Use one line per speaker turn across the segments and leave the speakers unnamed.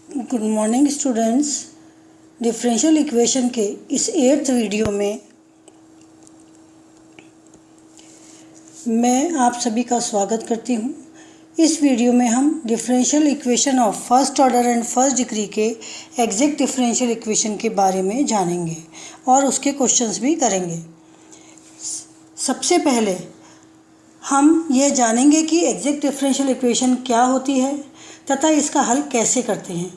Good morning students. Differential equation के इस 8th video में मैं आप सभी का स्वागत करती हूँ। इस वीडियो में हम differential equation of first order and first degree के एग्जैक्ट डिफरेंशियल इक्वेशन के बारे में जानेंगे और उसके क्वेश्चंस भी करेंगे। सबसे पहले हम यह जानेंगे कि एग्जैक्ट डिफरेंशियल इक्वेशन क्या होती है तथा इसका हल कैसे करते हैं,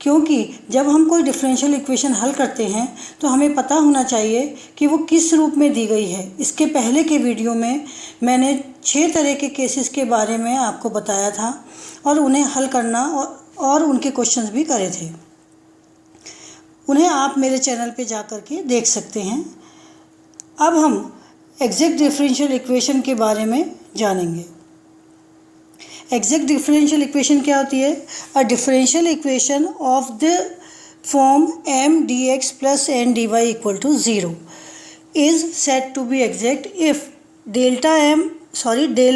क्योंकि जब हम कोई डिफरेंशियल इक्वेशन हल करते हैं तो हमें पता होना चाहिए कि वो किस रूप में दी गई है। इसके पहले के वीडियो में मैंने 6 तरह के केसेस के बारे में आपको बताया था और उन्हें हल करना और उनके क्वेश्चंस भी करे थे। उन्हें आप मेरे चैनल पे जा कर के देख सकते हैं। अब हम एग्जैक्ट डिफरेंशियल इक्वेशन के बारे में जानेंगे। एग्जैक्ट डिफरेंशियल इक्वेशन क्या होती है? A differential equation of the form m dx plus n dy equal to 0 is said to be exact if del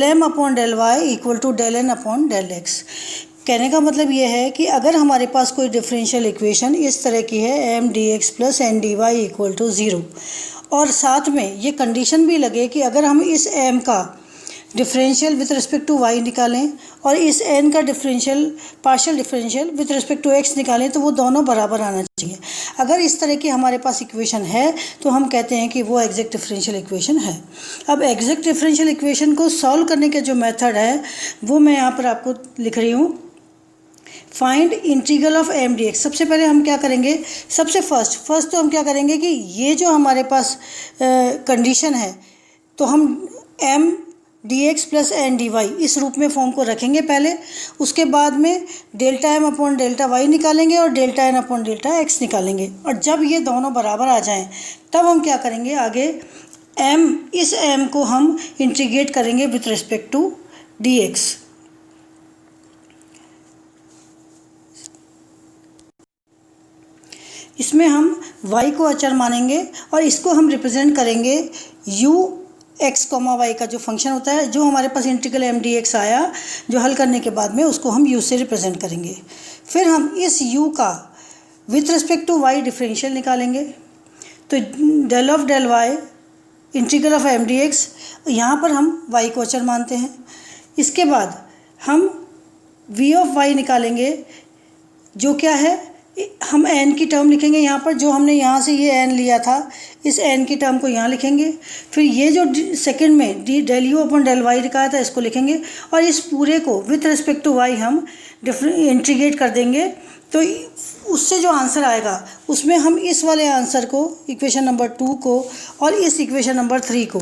m upon del y equal to del n upon del x। कहने का मतलब ये है कि अगर हमारे पास कोई differential equation इस तरह की है m dx plus n dy equal to 0 और साथ में ये कंडीशन भी लगे कि अगर हम इस m का differential with respect to y निकालें और इस n का partial differential with respect to x निकालें तो वो दोनों बराबर आना चाहिए। अगर इस तरह की हमारे पास इक्वेशन है तो हम कहते हैं कि वो एग्जैक्ट डिफरेंशियल इक्वेशन है। अब एग्जैक्ट डिफरेंशियल इक्वेशन को सॉल्व करने का जो मेथड है वो मैं यहाँ पर आपको लिख रही हूँ। Find integral of m dx। सबसे पहले हम क्या करेंगे, सबसे फर्स्ट तो हम क्या करेंगे कि ये जो हमारे पास कंडीशन है तो हम m dx plus N D Y इस रूप में फॉर्म को रखेंगे पहले। उसके बाद में delta m upon delta Y निकालेंगे और delta n upon delta x निकालेंगे। और जब ये दोनों बराबर आ जाएं तब हम क्या करेंगे, आगे इस m को हम इंटीग्रेट करेंगे विथ रिस्पेक्ट टू dx। इसमें हम y को अचर मानेंगे और इसको हम रिप्रेजेंट करेंगे u x कॉमा वाई का जो फंक्शन होता है, जो हमारे पास इंटीग्रल m dx आया जो हल करने के बाद में उसको हम u से रिप्रेजेंट करेंगे। फिर हम इस u का with respect to y differential निकालेंगे। तो del of del y integral of m dx, यहाँ पर हम y को अचर मानते हैं। इसके बाद हम v ऑफ y निकालेंगे, जो क्या है, हम n की टर्म लिखेंगे यहाँ पर, जो हमने यहाँ से ये n लिया था इस n की टर्म को यहाँ लिखेंगे। फिर ये जो सेकंड में del u upon del y लिखा था इसको लिखेंगे और इस पूरे को विथ रिस्पेक्ट टू y हम इंटीग्रेट कर देंगे। तो उससे जो आंसर आएगा उसमें हम इस वाले आंसर को, इक्वेशन नंबर 2 को और इस इक्वेशन नंबर 3 को,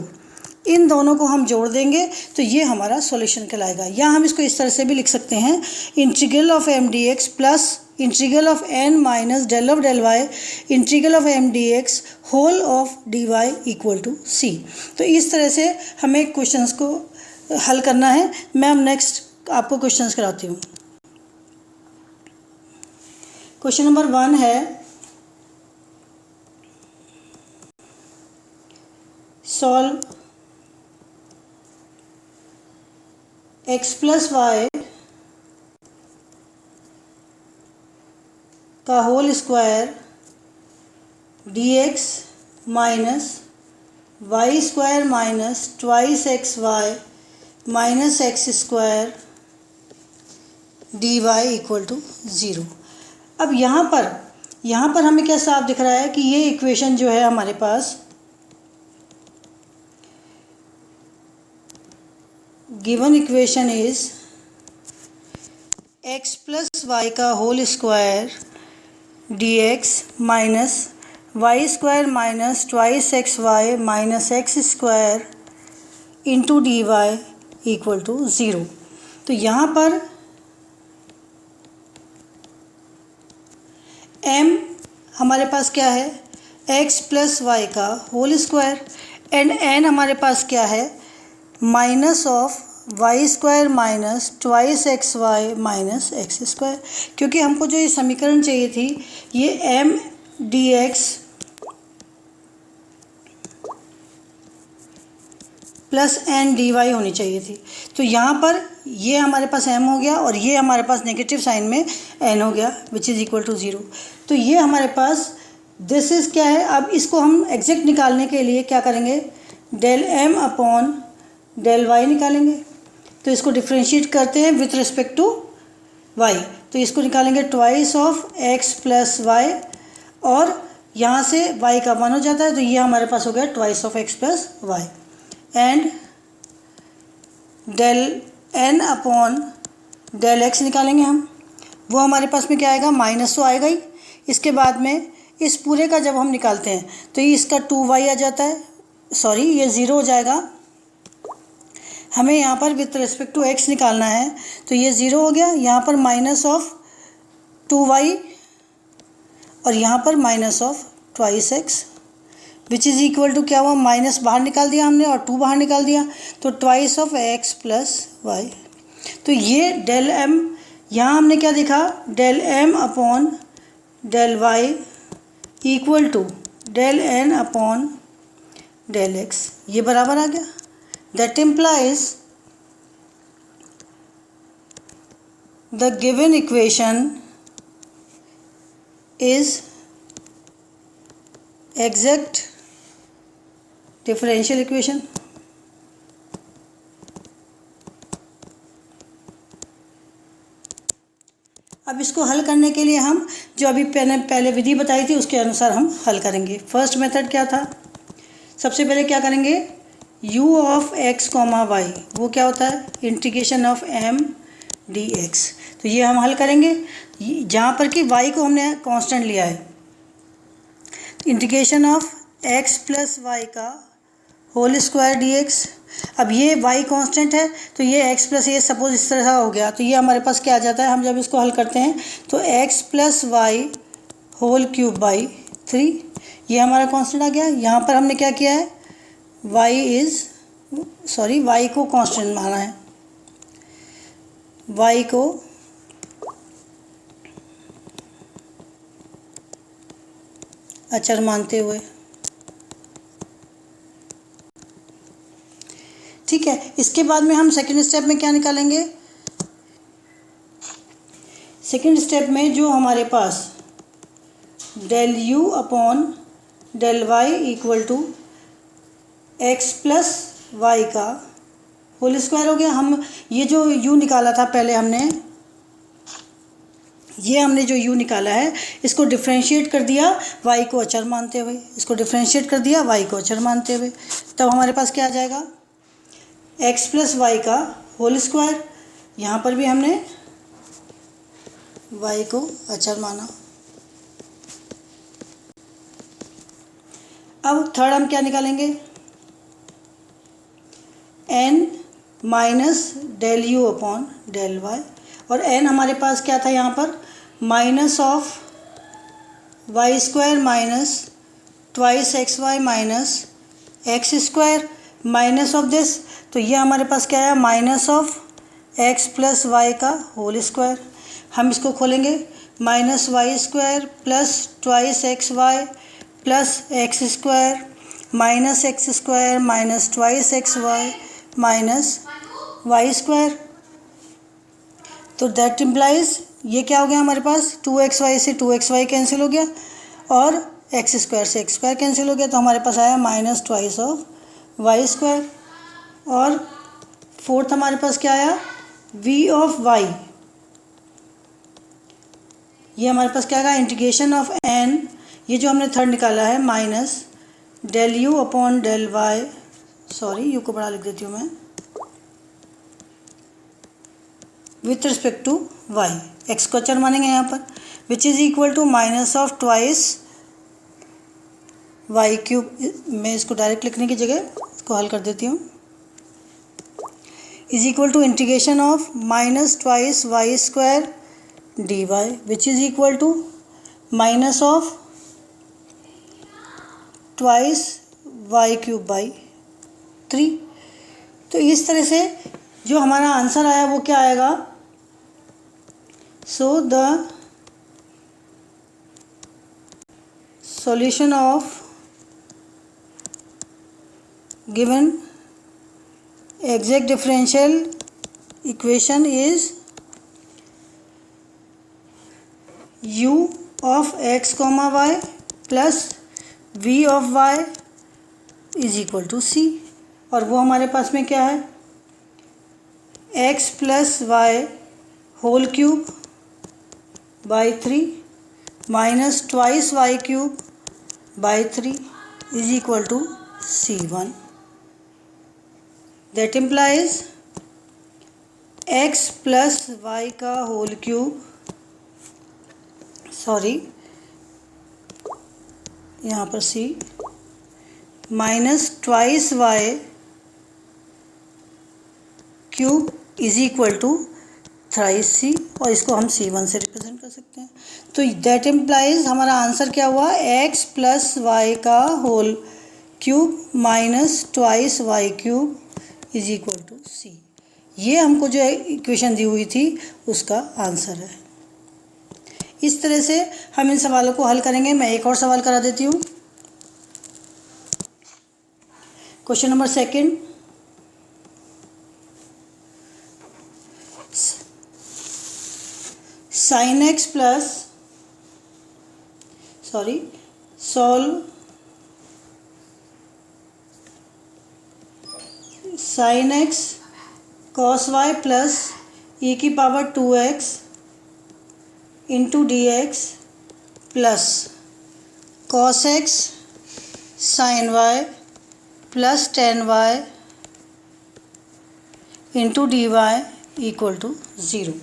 इन दोनों को हम जोड़ देंगे तो ये हमारा सॉल्यूशन कहलाएगा। या हम इसको इस तरह से भी लिख सकते हैं, integral of m dx plus integral of n minus del of del y integral of m dx whole of dy equal to c। तो इस तरह से हमें क्वेश्चंस को हल करना है। मैं अब नेक्स्ट आपको क्वेश्चंस कराती हूँ। क्वेश्चन नंबर 1 है, सॉल्व x प्लस वाई का whole square dx minus Y square minus twice X Y minus X square dy equal to 0। अब यहाँ पर हमें क्या साफ दिख रहा है कि ये इक्वेशन जो है हमारे पास given equation is x plus Y का whole square dx minus Y square minus twice X Y minus X square into dy equal to 0। तो यहाँ पर m हमारे पास क्या है, x प्लस वाई का होल स्क्वायर, एंड n हमारे पास क्या है, minus of Y square minus twice X Y minus X square. क्योंकि हमको जो ये समीकरण चाहिए थी, ये m dx plus N D Y होनी चाहिए थी। तो यहाँ पर ये हमारे पास एम हो गया और ये हमारे पास नेगेटिव साइन में एन हो गया विच इज़ इक्वल टू 0। तो ये हमारे पास दिस इज़ क्या है। अब इसको हम एग्जैक्ट निकालने के लिए क्या करेंगे, del M upon del Y निकालेंगे। तो इसको डिफ्रेंशिएट करते हैं विथ रिस्पेक्ट टू वाई। तो इसको निकालेंगे twice of X plus Y और यहाँ से y का 1 हो जाता है। तो ये हमारे पास हो गया twice of X plus Y and del n upon del x निकालेंगे हम। वो हमारे पास में क्या आएगा, माइनस तो आएगा ही। इसके बाद में इस पूरे का जब हम निकालते हैं तो ये इसका 2y आ जाता है, सॉरी ये 0 हो जाएगा। हमें यहाँ पर विथ रिस्पेक्ट टू x निकालना है तो ये 0 हो गया। यहाँ पर माइनस ऑफ 2y और यहाँ पर minus of twice X which is equal to क्या हुआ, माइनस बाहर निकाल दिया हमने और 2 बाहर निकाल दिया तो twice of X plus Y. तो ये डेल एम, यहाँ हमने क्या देखा, del M upon del Y equal to del N upon del X, ये बराबर आ गया। That implies the given equation is exact differential equation। अब इसको हल करने के लिए हम जो अभी पहले विधि बताई थी उसके अनुसार हम हल करेंगे। फर्स्ट मेथड क्या था, सबसे पहले क्या करेंगे, u of x comma Y, वो क्या होता है इंटीग्रेशन ऑफ m dx। तो ये हम हल करेंगे जहाँ पर कि y को हमने कांस्टेंट लिया है। Integration of x plus Y का होल स्क्वायर dx। अब ये y कांस्टेंट है तो ये x प्लस ये सपोज इस तरह हो गया तो ये हमारे पास क्या आ जाता है, हम जब इसको हल करते हैं तो x plus Y whole cube by 3, ये हमारा कांस्टेंट आ गया। यहाँ पर हमने क्या किया है, y को कांस्टेंट माना है, y को अचर मानते हुए, ठीक है। इसके बाद में हम सेकंड स्टेप में क्या निकालेंगे, सेकंड स्टेप में जो हमारे पास del u upon del Y equal to X plus Y का होल स्क्वायर हो गया। हम ये जो u निकाला था पहले हमने जो u निकाला है इसको डिफ्रेंशिएट कर दिया y को अचर मानते हुए, तब हमारे पास क्या आ जाएगा, x प्लस वाई का होल स्क्वायर। यहाँ पर भी हमने y को अचर माना। अब थर्ड हम क्या निकालेंगे, n minus del u upon del Y, और n हमारे पास क्या था यहाँ पर, minus of Y square minus twice X Y minus X square minus of this. तो ये हमारे पास क्या है, minus of X plus Y का होल स्क्वायर। हम इसको खोलेंगे, minus Y square plus twice X Y plus X square minus X square minus twice X Y minus Y square. तो दैट इम्प्लाइज ये क्या हो गया हमारे पास, 2xy से 2xy कैंसिल हो गया और एक्स स्क्वायर से एक्स स्क्वायर कैंसिल हो गया। तो हमारे पास आया minus twice of Y square. और फोर्थ हमारे पास क्या आया, v ऑफ y, ये हमारे पास क्या आएगा, इंटीग्रेशन ऑफ n, ये जो हमने थर्ड निकाला है minus del u upon del Y, sorry u को बड़ा लिख देती हूँ मैं, with respect to y, x को अचर मानेंगे यहाँ पर, which is equal to minus of twice Y cube. मैं इसको डायरेक्ट लिखने की जगह इसको हल कर देती हूँ, is equal to integration of minus twice Y square D Y which is equal to minus of twice Y cube by 3। तो इस तरह से जो हमारा आंसर आया वो क्या आएगा, so the solution of given exact differential equation is u of x comma y plus v of y is equal to c, और वो हमारे पास में क्या है, x plus Y whole cube by 3 minus twice Y cube by 3 is equal to c1. That implies x plus Y का whole cube, sorry यहाँ पर c, minus twice Y cube is equal to thrice C, और इसको हम c1 से represent कर सकते हैं. तो दैट इम्प्लाइज हमारा आंसर क्या हुआ, x प्लस वाई का whole cube minus twice Y cube is equal to c. ये हमको जो इक्वेशन दी हुई थी उसका आंसर है. इस तरह से हम इन सवालों को हल करेंगे. मैं एक और सवाल करा देती हूँ. Question number 2, sine X plus solve sine X cos Y plus E की power 2x into D X plus cos X sine Y plus ten Y into D Y equal to 0.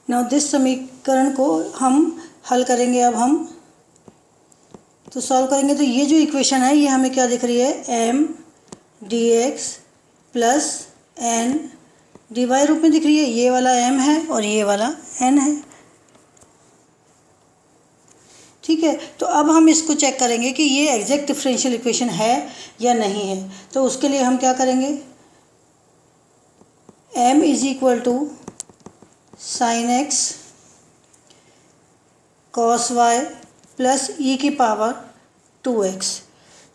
Now this समीकरण को हम हल करेंगे. अब हम तो solve करेंगे तो ये जो इक्वेशन है ये हमें क्या दिख रही है, m D X plus n D Y रूप में दिख रही है. ये वाला m है और ये वाला n है. ठीक है. तो अब हम इसको चेक करेंगे कि ये एग्जैक्ट डिफरेंशियल इक्वेशन है या नहीं है. तो उसके लिए हम क्या करेंगे, m is equal to sine X cos Y plus E की पावर 2x.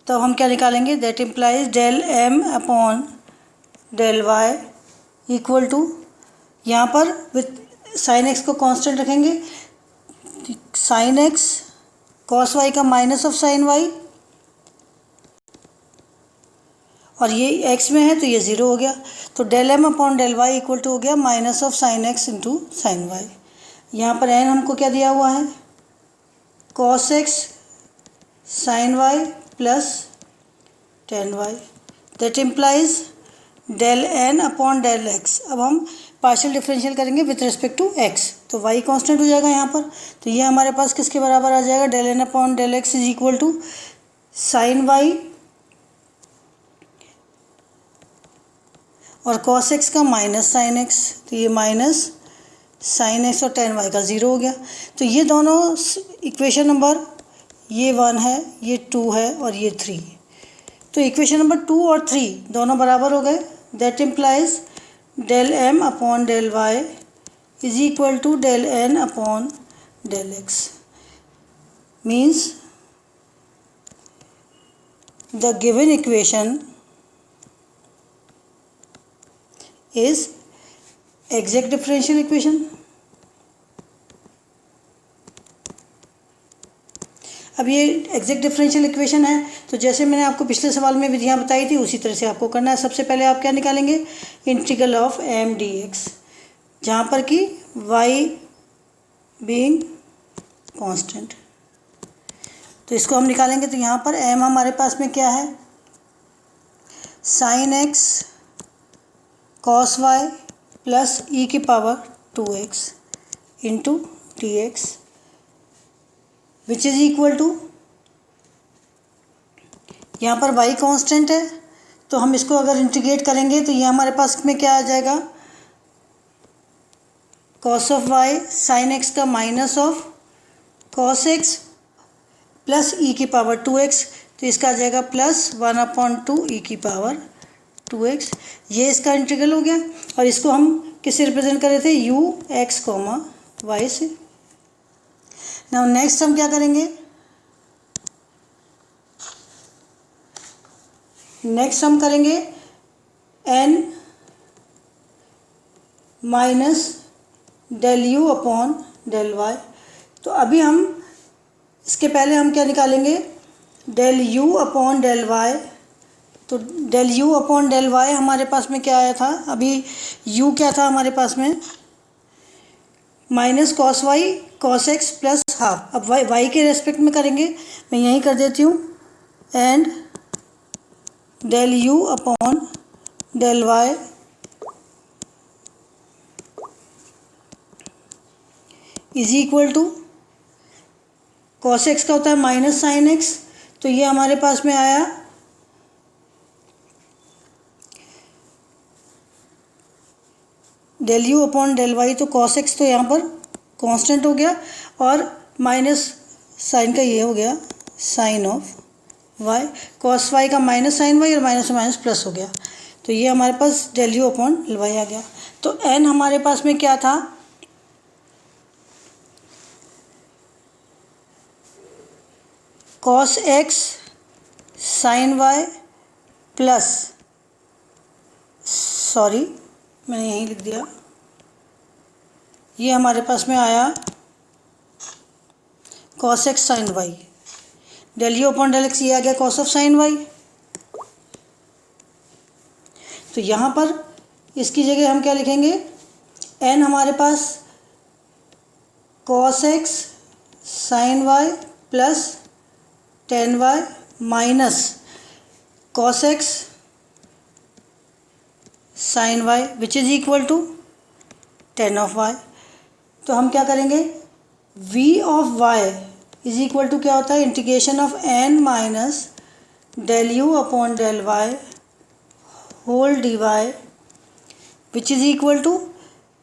तो हम क्या निकालेंगे, that implies del m upon del Y equal to, यहाँ पर विथ साइन एक्स को कांस्टेंट रखेंगे, साइन एक्स कॉस वाई का माइनस ऑफ साइन वाई, और ये x में है तो ये 0 हो गया. तो del m upon del Y equal to हो गया minus of sine X into sine Y. यहाँ पर n हमको क्या दिया हुआ है, cos X sine Y plus ten Y. That implies del n upon del x. अब हम पार्शियल डिफरेंशियल करेंगे विथ रिस्पेक्ट टू x, तो y कांस्टेंट हो जाएगा यहाँ पर. तो ये हमारे पास किसके बराबर आ जाएगा, del n upon del x is equal to sine Y और कॉस एक्स का माइनस साइन एक्स. तो ये माइनस साइन एक्स और टेन वाई का 0 हो गया. तो ये दोनों इक्वेशन नंबर, ये 1 है, ये 2 है और ये 3. तो इक्वेशन नंबर 2 और 3 दोनों बराबर हो गए. That implies del m upon del Y is equal to del n upon del x. Means the given equation is exact differential equation. अब ये एग्जैक्ट डिफरेंशियल इक्वेशन है, तो जैसे मैंने आपको पिछले सवाल में विधियाँ बताई थी उसी तरह से आपको करना है. सबसे पहले आप क्या निकालेंगे, integral of m D x, जहाँ पर कि y बीइंग कांस्टेंट. तो इसको हम निकालेंगे. तो यहाँ पर m हमारे पास में क्या है, sine X cos Y plus E की power 2x into D X which is equal to, यहाँ पर y कांस्टेंट है तो हम इसको अगर इंटीग्रेट करेंगे तो ये हमारे पास में क्या आ जाएगा, cos of y sine X का minus of cos X plus E की पावर 2x. तो इसका आ जाएगा प्लस 1/2 ई की पावर 2x. ये इसका इंटीग्रल हो गया. और इसको हम किससे रिप्रेजेंट कर रहे थे, u x कॉमा y से. नाउ नेक्स्ट हम क्या करेंगे, नेक्स्ट हम करेंगे n minus del U upon del Y. तो अभी हम इसके पहले हम क्या निकालेंगे, del U upon del Y. तो del U upon del Y हमारे पास में क्या आया था, अभी यू क्या था हमारे पास में, minus cos Y cos X plus half. अब वाई के रेस्पेक्ट में करेंगे, मैं यहीं कर देती हूँ, and del U upon del Y is equal to cos X का होता है माइनस साइन एक्स। तो ये हमारे पास में आया del U upon del Y. तो कॉस एक्स तो यहाँ पर कांस्टेंट हो गया और माइनस साइन का ये हो गया sine of Y, cos Y का माइनस साइन वाई और माइनस माइनस प्लस हो गया। तो ये हमारे पास del U upon del Y आ गया। तो एन हमारे पास में क्या था, cos X sine Y plus, sorry मैंने यहीं लिख दिया, ये हमारे पास में आया cos X sine Y, del U upon del X ये आ गया कॉस ऑफ साइन वाई। तो यहाँ पर इसकी जगह हम क्या लिखेंगे, एन हमारे पास cos X sine Y plus ten Y minus cos X sine Y which is equal to tan of Y. तो हम क्या करेंगे, v of y is equal to क्या होता है, integration of n minus del U upon del Y whole D Y which is equal to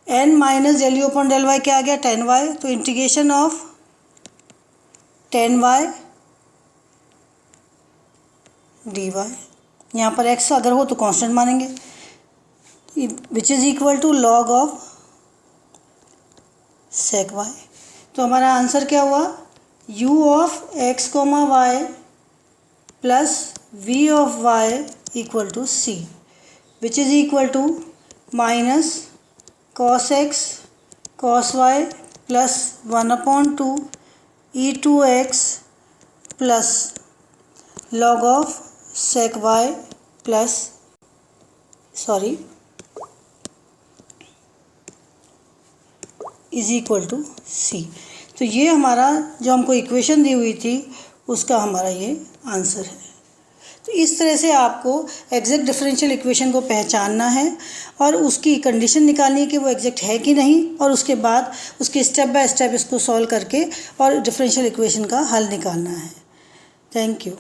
n minus del U upon del Y क्या आ गया, टेन वाई। तो integration of tan Y D Y, यहाँ पर x अगर हो तो constant मानेंगे, which is equal to log of sec Y. तो हमारा आंसर क्या हुआ, u of x comma Y plus v of y equal to c which is equal to minus cos X cos Y plus 1/2 e2x plus log of sec Y plus is equal to C. तो ये हमारा जो हमको equation दी हुई थी उसका हमारा ये आंसर है। तो इस तरह से आपको एग्जैक्ट डिफरेंशियल इक्वेशन को पहचानना है और उसकी कंडीशन निकालनी है कि वो एग्जैक्ट है कि नहीं, और उसके बाद उसके स्टेप बाय स्टेप इसको सॉल्व करके और डिफरेंशियल इक्वेशन का हल निकालना है। Thank you.